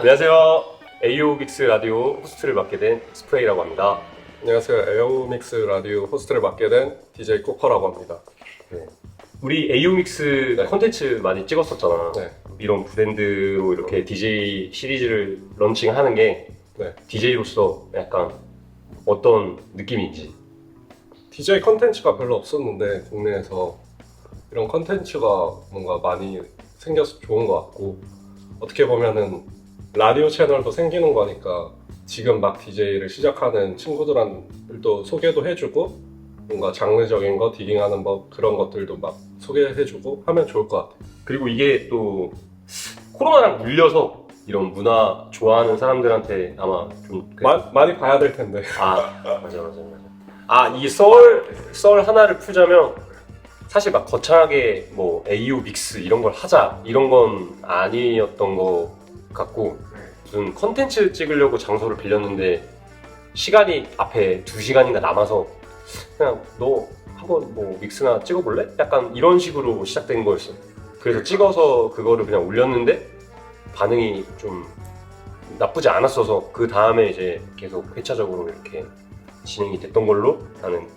안녕하세요. 에이오믹스 라디오 호스트를 맡게 된 스프레이라고 합니다. 안녕하세요. 에어믹스 라디오 호스트를 맡게 된 DJ 코퍼라고 합니다. 네. 우리 에이오믹스 네. 콘텐츠 많이 찍었었잖아. 네. 이런 브랜드로 이렇게 DJ 시리즈를 런칭하는 게 네. DJ로서 약간 어떤 느낌인지. DJ 컨텐츠가 별로 없었는데 국내에서 이런 컨텐츠가 뭔가 많이 생겨서 좋은 것 같고, 어떻게 보면은 라디오 채널도 생기는 거니까 지금 막 DJ를 시작하는 친구들도 소개도 해주고, 뭔가 장르적인 거, 디깅하는 법 그런 것들도 막 소개해주고 하면 좋을 것 같아요. 그리고 이게 또 코로나랑 물려서 이런 문화 좋아하는 사람들한테 아마 좀 많이 봐야 될 텐데. 맞아. 이 썰 하나를 풀자면 사실 막 거창하게 뭐 에이오 믹스 이런 걸 하자 이런 건 아니었던 것 같고, 무슨 컨텐츠 찍으려고 장소를 빌렸는데 시간이 앞에 2시간인가 남아서 그냥 너 한번 뭐 믹스나 찍어볼래? 약간 이런 식으로 시작된 거였어. 그래서 찍어서 그거를 그냥 올렸는데 반응이 좀 나쁘지 않았어서 그 다음에 이제 계속 회차적으로 이렇게 진행이 됐던 걸로 나는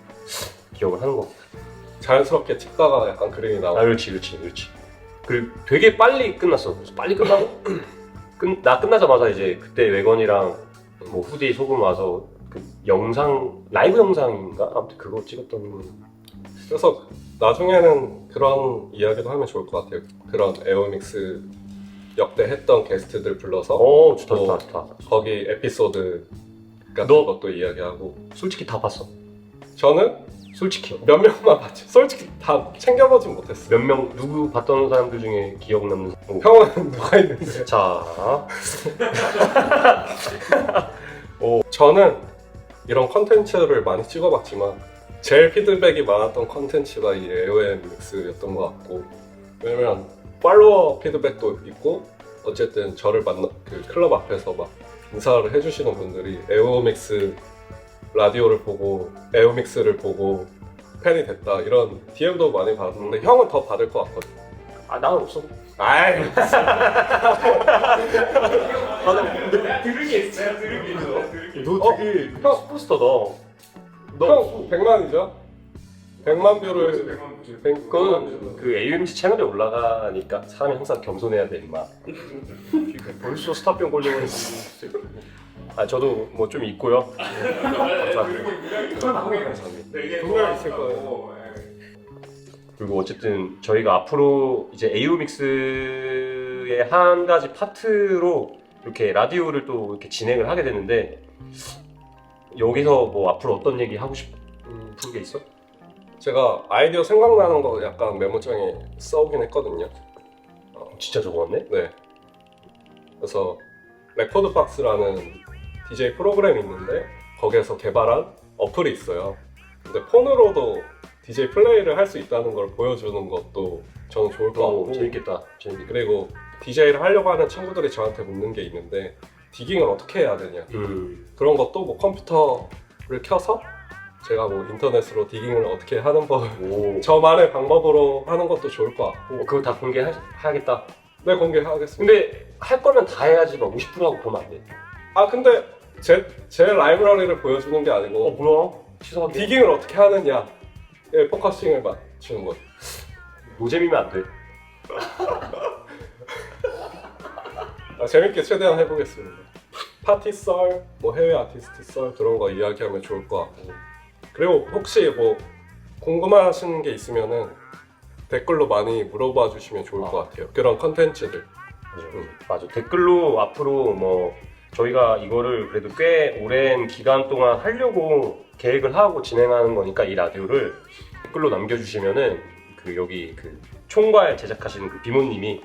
기억을 하는 것 같아. 자연스럽게 찍다가 약간 그림이 나오고. 그렇지. 그리고 되게 빨리 끝났어. 그래서 빨리 끝나고 나 끝나자마자 이제 그때 외건이랑 뭐 후디 소금 와서 그 영상 라이브 영상인가 아무튼 그거 찍었던. 그래서 나중에는 그런 이야기도 하면 좋을 것 같아요. 그런 에어믹스 역대 했던 게스트들 불러서 좋다. 거기 에피소드 같은 너- 것도 이야기하고. 솔직히 다 봤어. 저는 솔직히 몇 명만 봤죠. 솔직히 다 챙겨보진 못했어요. 몇 명 누구 봤던 사람들 중에 기억 남는 사람? 형은 누가 있는데? 자, 저는 이런 컨텐츠를 많이 찍어봤지만 제일 피드백이 많았던 컨텐츠가 이 에어믹스였던 것 같고, 왜냐면 팔로워 피드백도 있고, 어쨌든 저를 만나 그 클럽 앞에서 막 인사를 해주시는 분들이 에어믹스 라디오를 보고 에어믹스를 보고 팬이 됐다 이런 DM도 많이 받았는데, 형은 더 받을 것 같거든. 나는 없어. 아이, 들은 게 있어. 너 되게 형, 슈퍼스타다. 형 100만이죠? 100만 뷰를 그건 그 AMC 채널에 올라가니까 사람이 항상 겸손해야 돼, 임마. 벌써 스타병 걸려버린. 저도 뭐 좀 있고요. 감사합니다. 분명 있을 거예요. 그리고 어쨌든 저희가 앞으로 이제 에이오믹스의 한 가지 파트로 이렇게 라디오를 또 이렇게 진행을 하게 되는데, 여기서 뭐 앞으로 어떤 얘기 하고 싶은 게 있어? 제가 아이디어 생각나는 거 약간 메모장에 써오긴 했거든요. 진짜 적어왔네? 네. 그래서 레코드 박스라는 DJ 프로그램이 있는데 거기에서 개발한 어플이 있어요. 근데 폰으로도 DJ 플레이를 할 수 있다는 걸 보여주는 것도 저는 좋을 것 같고, 재밌겠다. 그리고 DJ를 하려고 하는 친구들이 저한테 묻는 게 있는데, 디깅을 어떻게 해야 되냐, 그런 것도 뭐 컴퓨터를 켜서 제가 뭐 인터넷으로 디깅을 어떻게 하는 법, 저만의 방법으로 하는 것도 좋을 것 같고. 그거 다 공개해야겠다. 네, 공개하겠습니다. 근데 할 거면 다 해야지 막 50%하고 보면 안 돼. 근데 제 라이브러리를 보여주는 게 아니고, 뭐야? 취소하게. 디깅을 어떻게 하느냐에 포커싱을 맞추는 거죠. 노잼이면 안 돼. 재밌게 최대한 해보겠습니다. 파티 썰, 뭐 해외 아티스트 썰 그런 거 이야기하면 좋을 것 같고, 그리고 혹시 뭐 궁금하신 게 있으면은 댓글로 많이 물어봐 주시면 좋을 것 같아요. 그런 컨텐츠들. 맞아. 댓글로 앞으로 뭐 저희가 이거를 그래도 꽤 오랜 기간 동안 하려고 계획을 하고 진행하는 거니까, 이 라디오를 댓글로 남겨주시면은 그 여기 그 총괄 제작하시는 그 비모님이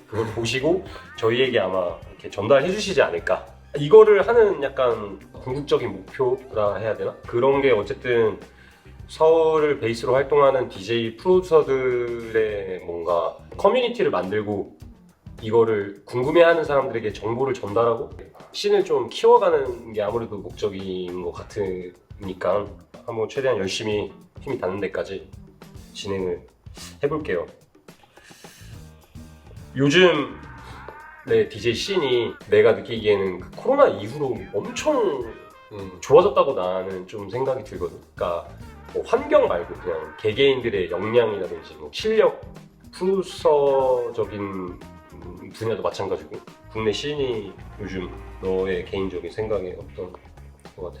그걸 보시고 저희에게 아마 이렇게 전달해 주시지 않을까. 이거를 하는 약간 궁극적인 목표라 해야 되나? 그런 게 어쨌든 서울을 베이스로 활동하는 DJ 프로듀서들의 뭔가 커뮤니티를 만들고, 이거를 궁금해하는 사람들에게 정보를 전달하고 씬을 좀 키워가는 게 아무래도 목적인 것 같으니까 한번 최대한 열심히 힘이 닿는 데까지 진행을 해볼게요. 요즘 DJ 씬이 내가 느끼기에는 그 코로나 이후로 엄청 음. 좋아졌다고 나는 좀 생각이 들거든. 그러니까 뭐 환경 말고 그냥 개개인들의 역량이라든지 뭐 실력, 프로듀서적인 분야도 마찬가지고 국내 씬이 요즘 너의 개인적인 생각에 어떤 것 같아?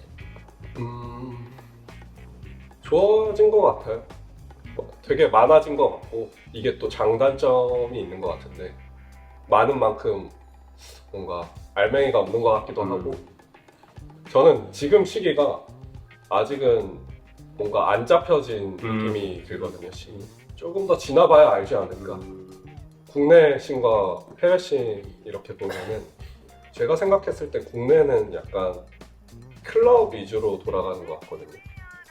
좋아진 것 같아요. 되게 많아진 것 같고 이게 또 장단점이 있는 것 같은데 많은 만큼 뭔가 알맹이가 없는 것 같기도 하고 저는 지금 시기가 아직은 뭔가 안 잡혀진 느낌이 들거든요. 씬이 조금 더 지나봐야 알지 않을까. 국내 씬과 해외 씬 이렇게 보면은 제가 생각했을 때 국내는 약간 클럽 위주로 돌아가는 것 같거든요.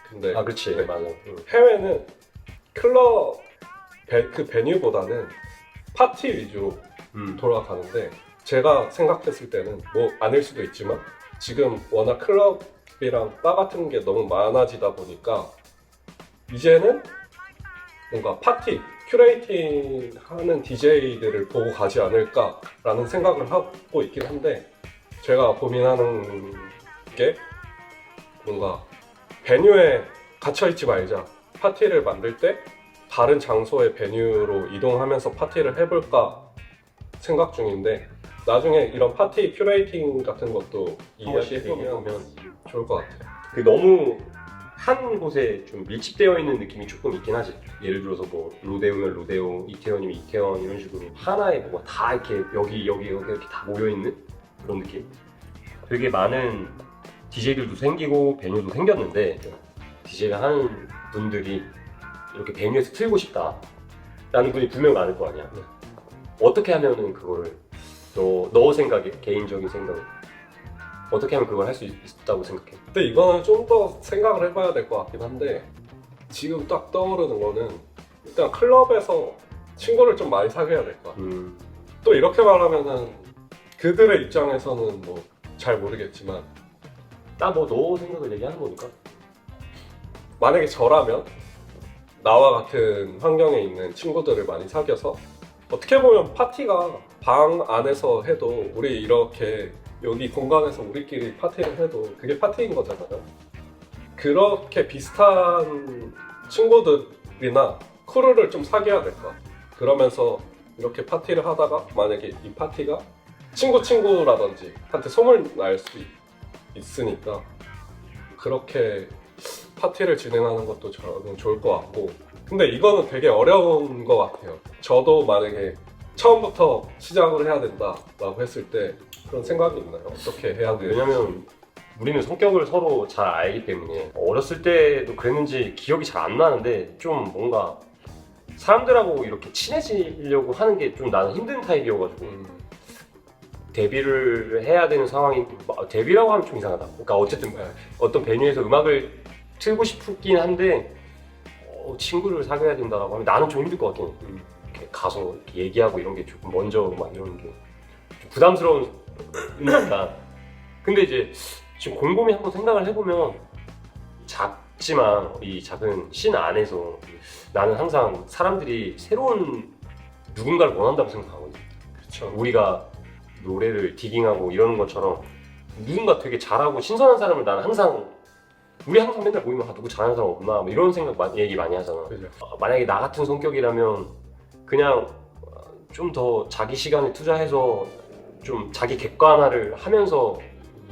근데 아 그렇지 네. 맞아. 해외는 클럽 그 베뉴보다는 파티 위주로 돌아가는데 제가 생각했을 때는 뭐 아닐 수도 있지만 지금 워낙 클럽이랑 바 같은 게 너무 많아지다 보니까 이제는 뭔가 파티 큐레이팅 하는 DJ들을 보고 가지 않을까라는 생각을 하고 있긴 한데 제가 고민하는 게 뭔가 베뉴에 갇혀있지 말자. 파티를 만들 때 다른 장소의 베뉴로 이동하면서 파티를 해볼까 생각 중인데 나중에 이런 파티 큐레이팅 같은 것도 이야기해보면 좋을 것 같아요. 그 너무 한 곳에 좀 밀집되어 있는 느낌이 조금 있긴 하지. 예를 들어서 뭐 로데오면 로데오, 이태원이면 이태원 이런 식으로 하나에 뭐가 다 이렇게 여기 이렇게 다 모여 있는 그런 느낌. 되게 많은 DJ들도 생기고 베뉴도 생겼는데 DJ를 하는 분들이 이렇게 베뉴에서 틀고 싶다라는 분이 분명 많을 거 아니야. 네. 어떻게 하면은 그거를 너 생각에 개인적인 생각은 어떻게 하면 그걸 할 수 있다고 생각해? 근데 이거는 좀 더 생각을 해봐야 될 것 같긴 한데 지금 딱 떠오르는 거는 일단 클럽에서 친구를 좀 많이 사귀어야 될 것 같아요. 또 이렇게 말하면은 그들의 입장에서는 뭐 잘 모르겠지만 나 뭐 너 생각을 얘기하는 거니까. 만약에 저라면 나와 같은 환경에 있는 친구들을 많이 사귀어서 어떻게 보면 파티가 방 안에서 해도 우리 이렇게 여기 공간에서 우리끼리 파티를 해도 그게 파티인 거잖아요. 그렇게 비슷한 친구들이나 크루를 좀 사귀어야 될 것 같아요. 그러면서 이렇게 파티를 하다가 만약에 이 파티가 친구라든지 한테 소문이 날 수 있으니까 그렇게 파티를 진행하는 것도 저는 좋을 것 같고 근데 이거는 되게 어려운 것 같아요. 저도 만약에 처음부터 시작을 해야 된다라고 했을 때 그런 생각이 있나요? 어떻게 해야 돼요? 왜냐면 우리는 성격을 서로 잘 알기 때문에 어렸을 때도 그랬는지 기억이 잘 안 나는데 좀 뭔가 사람들하고 이렇게 친해지려고 하는 게 좀 나는 힘든 타입이어가지고 데뷔를 해야 되는 상황이 데뷔라고 하면 좀 이상하다. 그러니까 어쨌든 어떤 베뉴에서 음악을 틀고 싶긴 한데 친구를 사귀어야 된다라고 하면 나는 좀 힘들 것 같긴 해. 이렇게 가서 이렇게 얘기하고 이런 게 조금 먼저 막 이런 게 좀 부담스러운 일이니까. 근데 이제 지금 곰곰이 한번 생각을 해보면 작지만 이 작은 씬 안에서 나는 항상 사람들이 새로운 누군가를 원한다고 생각하거든. 그렇죠. 우리가 노래를 디깅하고 이러는 것처럼 누군가 되게 잘하고 신선한 사람을 나는 항상 우리 항상 맨날 모이면 누구 잘하는 사람 없나 뭐 이런 생각 얘기 많이 하잖아. 그죠. 만약에 나 같은 성격이라면 그냥 좀 더 자기 시간을 투자해서 좀 자기 객관화를 하면서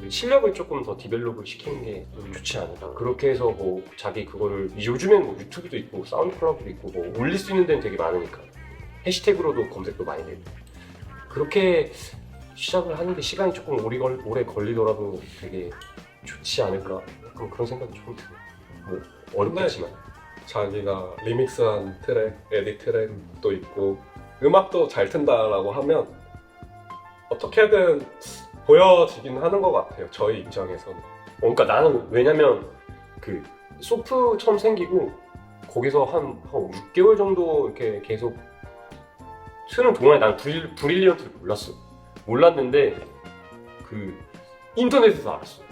실력을 조금 더 디벨롭을 시키는 게 좋지 않을까. 그렇게 해서 뭐 자기 그거를 요즘엔 뭐 유튜브도 있고 사운드 클라우드도 있고 뭐 올릴 수 있는 데는 되게 많으니까 해시태그로도 검색도 많이 되고 그렇게 시작을 하는데 시간이 조금 오래 걸리더라도 되게 좋지 않을까 그런 생각이 조금 들어요. 뭐 어렵겠지만 자기가 리믹스한 트랙, 에디 트랙도 있고 음악도 잘 튼다라고 하면 어떻게든 보여지긴 하는 것 같아요. 저희 입장에서는. 그러니까 나는 왜냐면 그 소프 처음 생기고 거기서 한 6개월 정도 이렇게 계속 쓰는 동안에 난 브릴리언트를 몰랐는데 그 인터넷에서 알았어.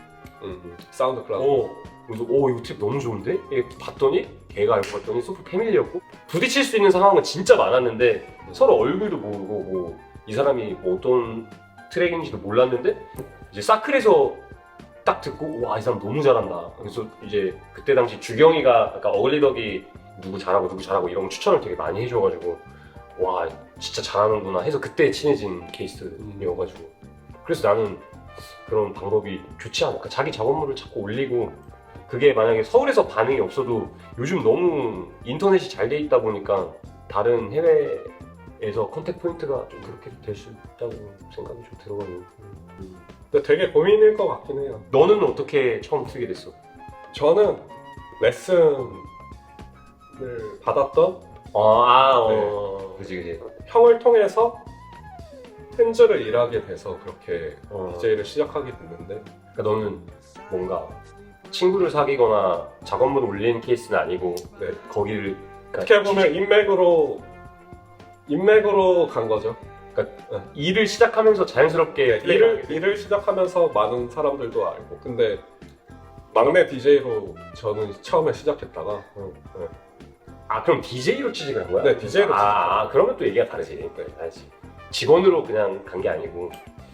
사운드 클라우드. 그래서 이거 트랙 너무 좋은데? 봤더니 걔가 알고 봤더니 소프 패밀리였고 부딪힐 수 있는 상황은 진짜 많았는데 서로 얼굴도 모르고 뭐 이 사람이 뭐 어떤 트랙인지도 몰랐는데 이제 사클에서 딱 듣고 와 이 사람 너무 잘한다. 그래서 이제 그때 당시 주경이가 아까 어글리덕이 누구 잘하고 이런 추천을 되게 많이 해줘가지고 와 진짜 잘하는구나 해서 그때 친해진 케이스여가지고 그래서 나는 그런 방법이 좋지 않을까. 자기 작업물을 자꾸 올리고 그게 만약에 서울에서 반응이 없어도 요즘 너무 인터넷이 잘 돼 있다 보니까 다른 해외에서 컨택 포인트가 좀 그렇게 될 수 있다고 생각이 좀 들어가지고. 근데 되게 고민일 것 같긴 해요. 너는 어떻게 처음 쓰게 됐어? 저는 레슨을 받았던 그지. 형을 통해서 핸즈를 일하게 돼서 그렇게 어. DJ를 시작하게 됐는데 그러니까 너는 뭔가 친구를 사귀거나 작업물을 올리는 케이스는 아니고 네. 거기를 어떻게 보면 인맥으로 간 거죠. 일을 시작하면서 자연스럽게 네, 일을 시작하면서 많은 사람들도 알고 근데 막내 DJ로 저는 처음에 시작했다가 그럼 DJ로 취직을 한 거야? 네, DJ로 그러면 또 얘기가 다르지. 알지. 직원으로 그냥 간 게 아니고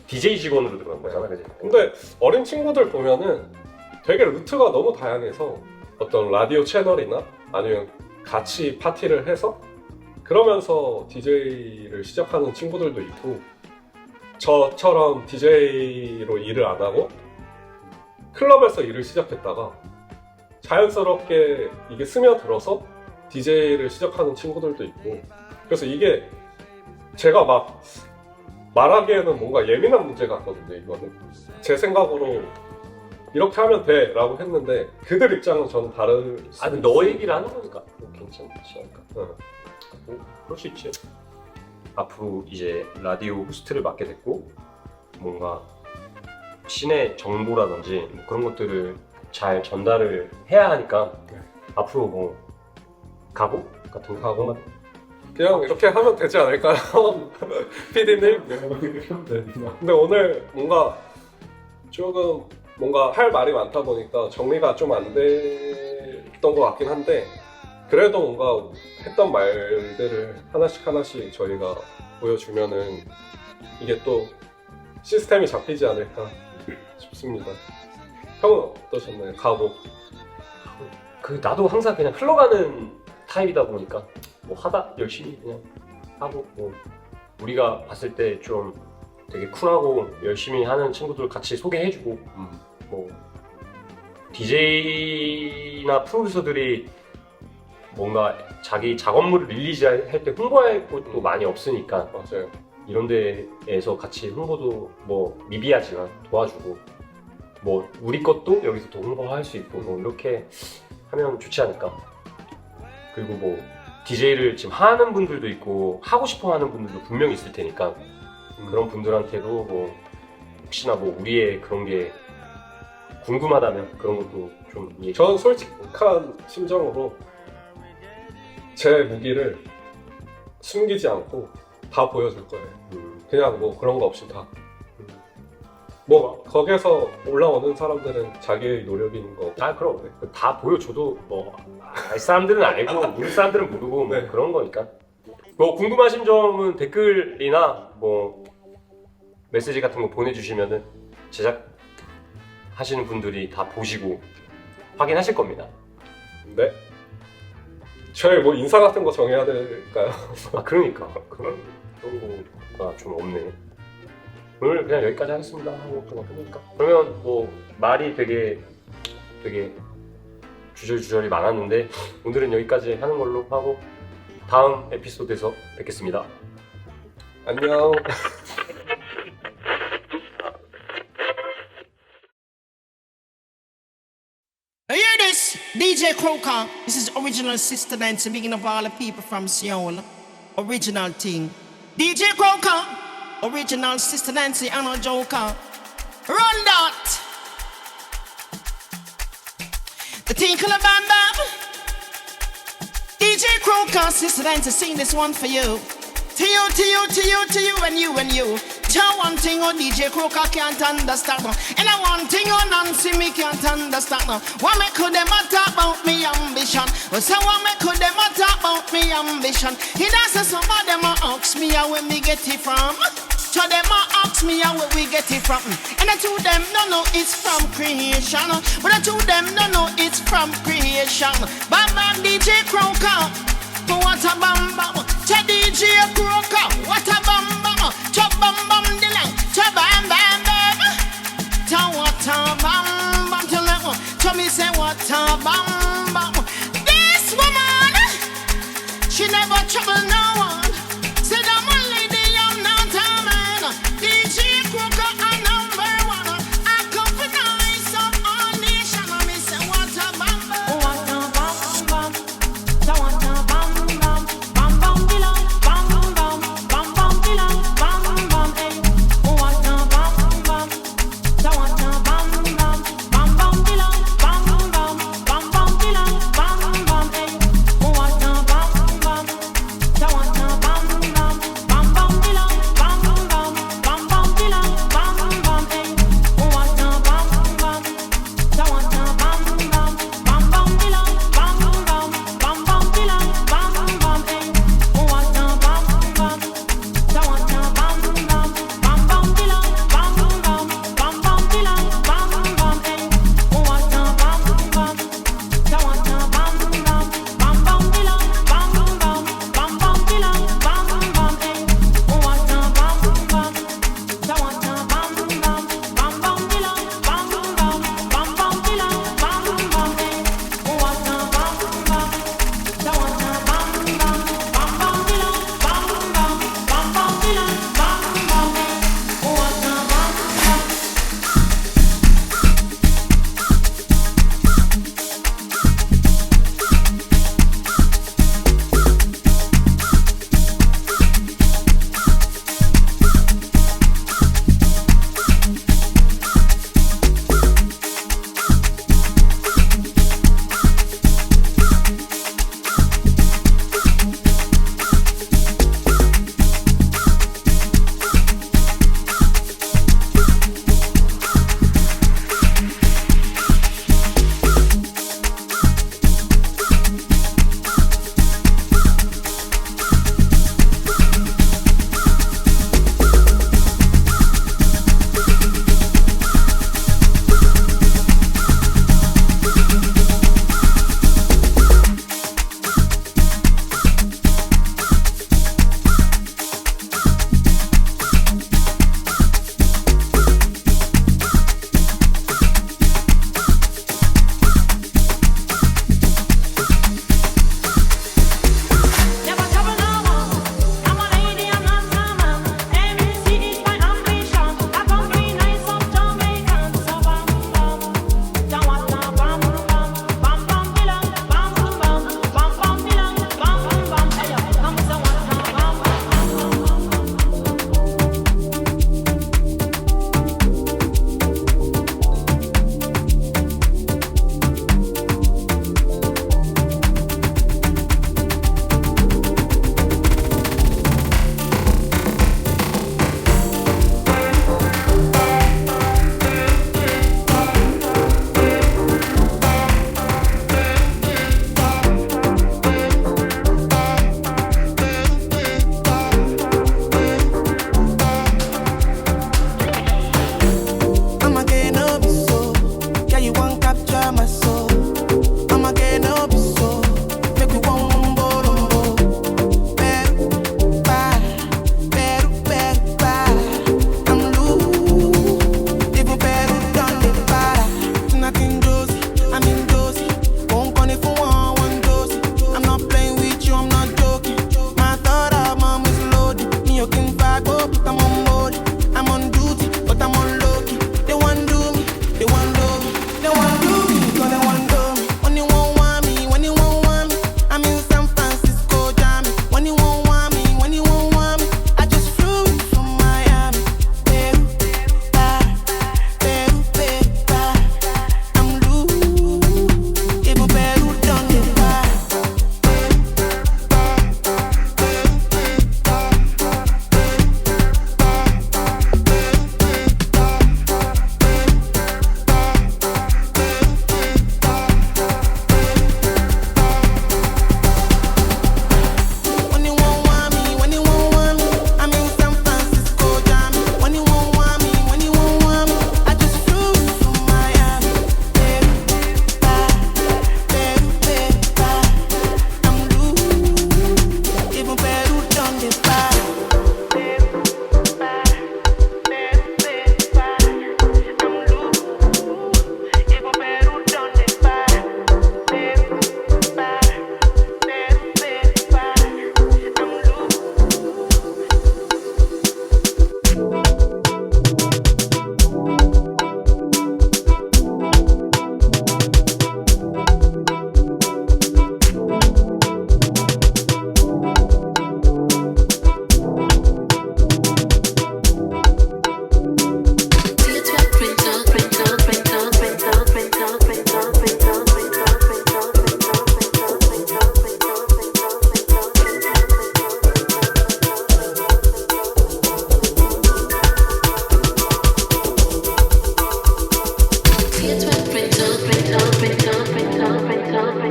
DJ 직원으로 들어간 거잖아, 그지? 근데 어린 친구들 보면은 되게 루트가 너무 다양해서 어떤 라디오 채널이나 아니면 같이 파티를 해서 그러면서 DJ를 시작하는 친구들도 있고 저처럼 DJ로 일을 안 하고 클럽에서 일을 시작했다가 자연스럽게 이게 스며들어서 DJ를 시작하는 친구들도 있고 그래서 이게 제가 막 말하기에는 뭔가 예민한 문제 같거든요. 이거는 제 생각으로 이렇게 하면 돼 라고 했는데 그들 입장은 저는 다를 수 근데 너 얘기를 하는 거니까 괜찮지 않을까? 뭐, 그럴 수 있지. 앞으로 이제 라디오 호스트를 맡게 됐고 뭔가 시내 정보라든지 뭐 그런 것들을 잘 전달을 해야 하니까 앞으로 뭐 각오 같은 거 하고 그냥 이렇게 하면 되지 않을까요? PD님? 근데 오늘 조금 뭔가 할 말이 많다 보니까 정리가 좀 안 됐던 것 같긴 한데 그래도 뭔가 했던 말들을 하나씩 저희가 보여주면은 이게 또 시스템이 잡히지 않을까 싶습니다. 형은 어떠셨나요? 각오? 나도 항상 그냥 흘러가는 타입이다 보니까 뭐 하다 열심히 그냥 하고 뭐 우리가 봤을 때 좀 되게 쿨하고 열심히 하는 친구들 같이 소개해주고 뭐 DJ나 프로듀서들이 뭔가 자기 작업물을 릴리즈할 때 홍보할 곳도 많이 없으니까 맞아요. 이런 데에서 같이 홍보도 뭐 미비하지만 도와주고 뭐 우리 것도 여기서 더 홍보할 수 있고 뭐 이렇게 하면 좋지 않을까. 그리고 뭐 DJ를 지금 하는 분들도 있고 하고 싶어 하는 분들도 분명히 있을 테니까 그런 분들한테도 뭐 혹시나 뭐 우리의 그런 게 궁금하다면 그런 것도 좀 얘기. 전 솔직한 심정으로 제 무기를 숨기지 않고 다 보여줄 거예요. 그냥 뭐 그런 거 없이 다. 뭐 거기에서 올라오는 사람들은 자기의 노력인 거. 그럼 다 보여줘도 뭐 알 사람들은 알고 모를 사람들은 모르고 뭐 네. 그런 거니까. 뭐 궁금하신 점은 댓글이나 뭐 메시지 같은 거 보내주시면은 제작하시는 분들이 다 보시고 확인하실 겁니다. 네. 저희 뭐 인사 같은 거 정해야 될까요? 그러니까 그런 거가 좀 없네. 오늘 그냥 여기까지 하겠습니다 하고 끝낼까? 그러면 뭐 말이 되게 주저리 많았는데 오늘은 여기까지 하는 걸로 하고 다음 에피소드에서 뵙겠습니다. 안녕. Hear this, DJ Croker. This is original sister dance, speaking of all the people from Seoul. Original thing. DJ Croker, original sister Nancy and a Joker. Run that. The tinkle of bam bam. DJ Croker, sister Nancy, sing this one for you. To you, and you. Tell one thing, oh DJ Croker can't understand. And I one thing, oh Nancy, me can't understand. What me could them talk about me ambition? Well, so what me could them talk about me me ambition. It doesn't some of them ask me how where me get it from. So them ask me how where we get it from. And I told them no no it's from creation. But I told them no no it's from creation. Bam bam DJ Croker, what a bam bam. DJ Croker, what a bam bam. Chop bam bam dilang, chop bam bam bam. Ta what a bam bam to let to me say what a bam bam. This woman, she never trouble no one. Said I'm a lady, I'm not a man. DJ Croker a number one. I come for nice of all nation. Me say what a bam bam. What a bam bam. Ta what a bam bam. Bam bam dilang, bam bam. Bam bam dilang, bam bam. Hey. What a bam bam. Ta what a bam bam. Bam bam dilang, bam bam. Bam bam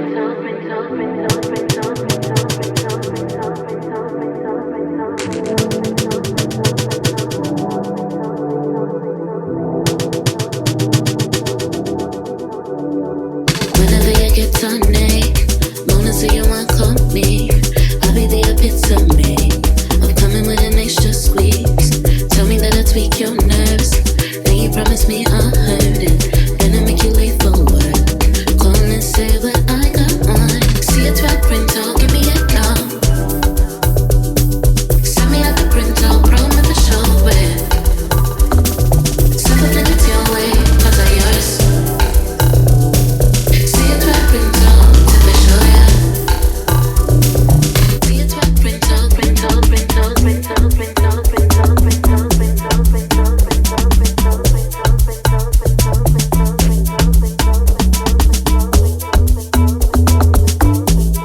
Whenever you get tonic, Mona say you want company. I'll be the epitome of coming with an extra squeeze. Tell me that I tweak your nerves, then you promise me I'll hurt it. Then I make you late for work. Call and say what I got on. See a track print out, give me a now. Send me out the print out, prom with the show with. Simple thing it's your way, cause I yours. See a track print out, to be sure, yeah. See a track print out, print out, print out, print out, print out, print out, print out, print out, print out, print out, print out, print out, print out, print out, print out, print out, print out.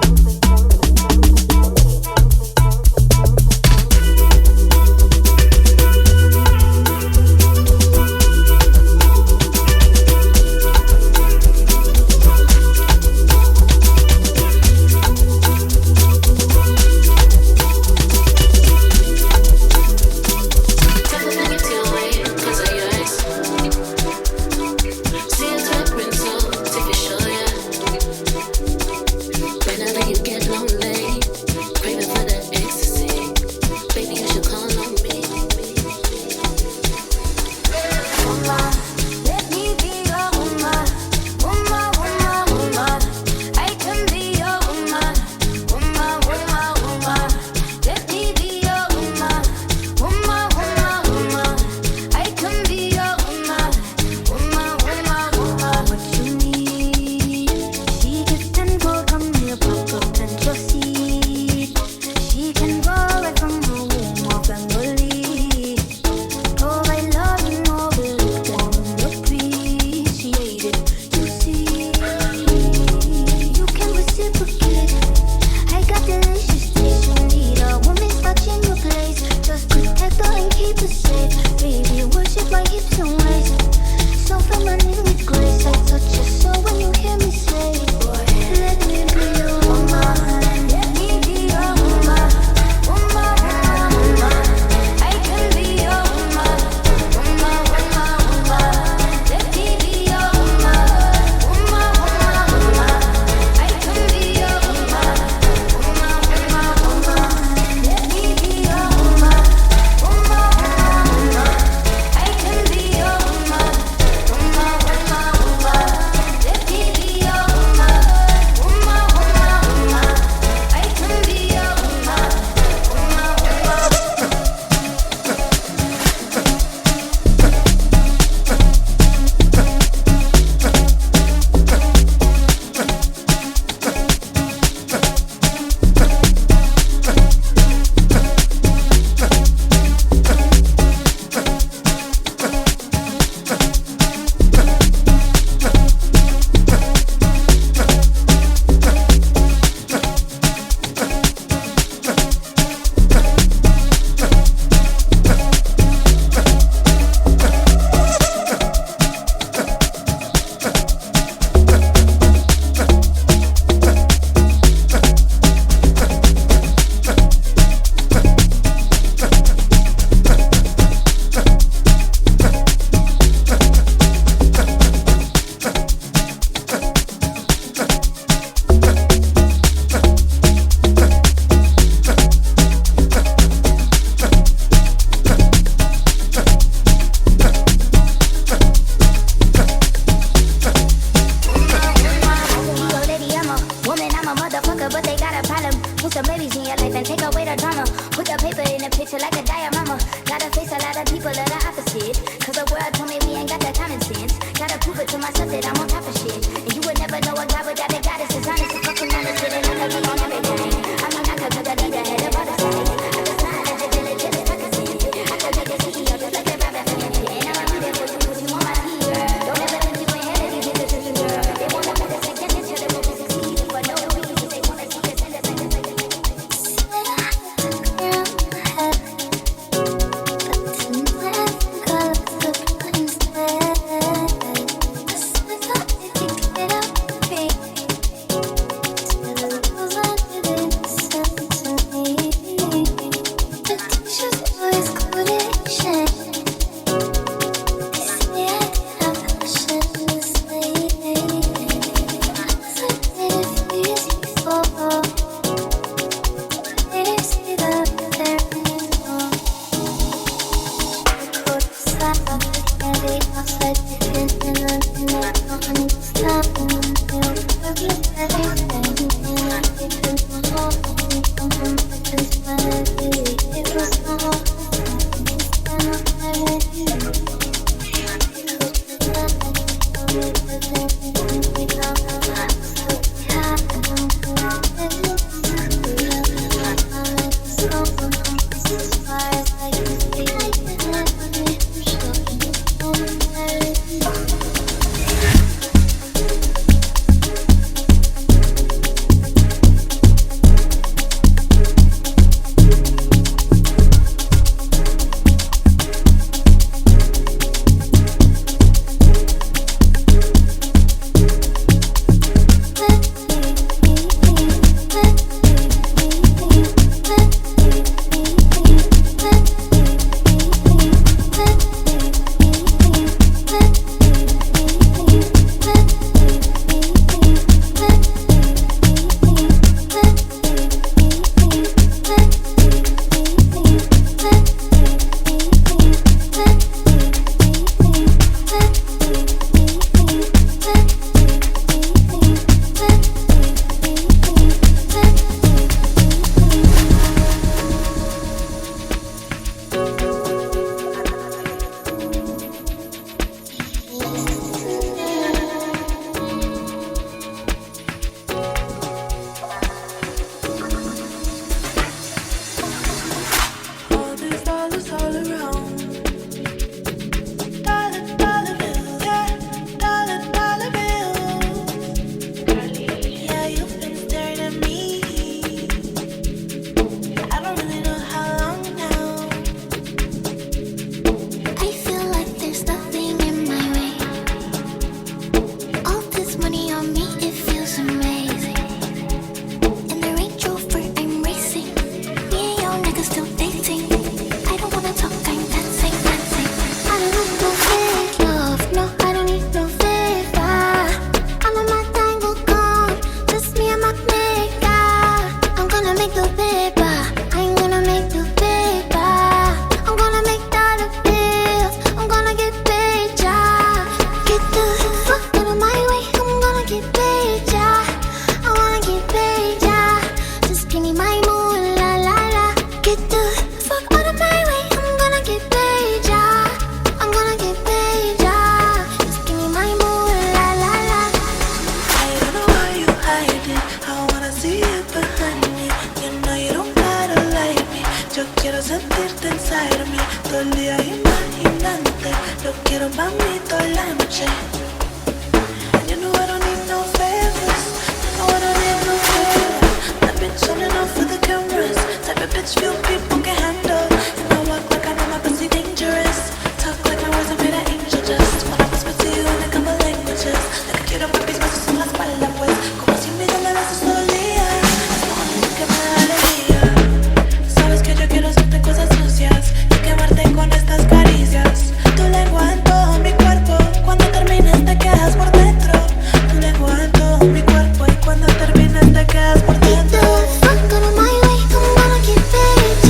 Get the fuck out of my way, I'm gonna get paid.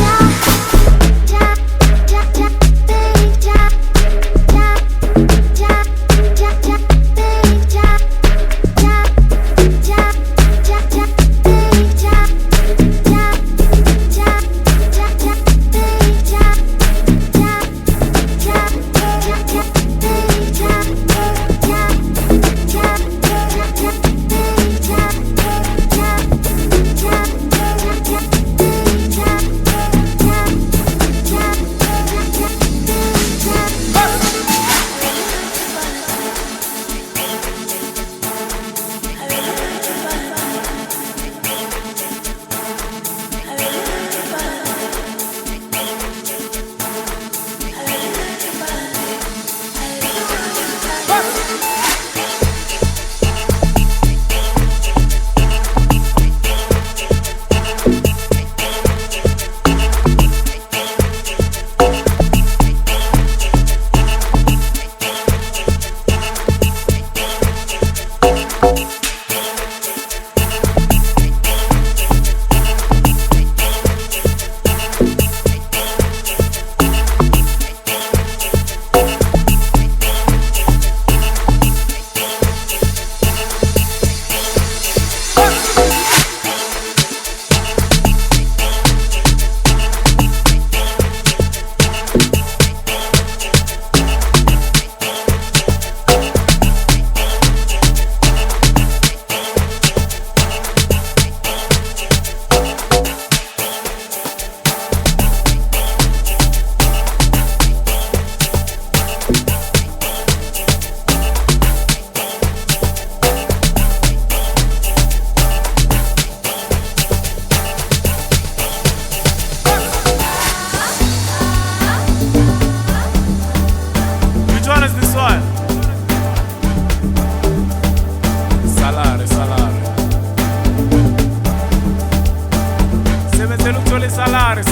uthole salary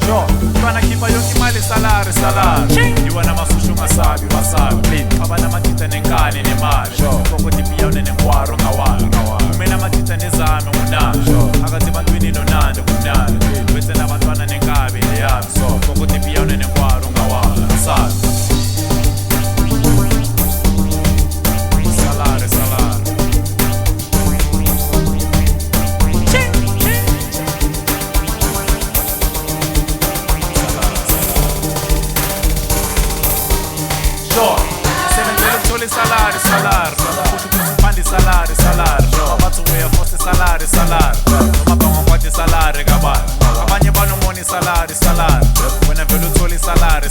sure mntwana khipha yonke imali salary yiwa namasushu ungasabi wasabi abana amatitha nenkani nemali kokuthi piyawune nenkwaro ngawali kumena amatitha nezame ngunani akathi bantwini nonandi kumnandi wethe nabantwana nenkabi leyami kokuthi piyawune nenkwaro ngawali asabi salary salary kusho ukuthi uphanda salary abathi uyafosta salary noma bangakwathi salary kabani abanye banomona salary wena vele uthole salary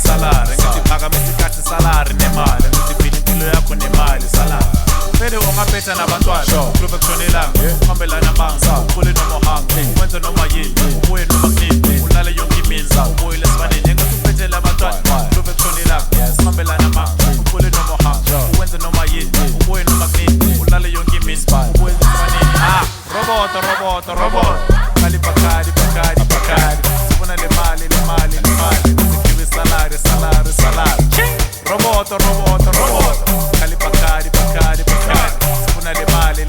ngithi phakamisa ikhathi salary nemali ngithi phila impilo yakho nemali salary vele ungaphetha nabantwana uklube kushonelanga uhambelana manga ukhule noma uhanga wenze noma yini ubuye noma kunini ulale yonke imini ubuye lesifaneni engathi uphethele abantwana uklube kushonelanga uhambelana manga ukhule noma uhanga uwenze noma yini ubuye noma kunini ulale yonke imini ubuye lesifaneni roboto bakari sifuna le mali sikhiwe salary roboto bakari sifuna le mali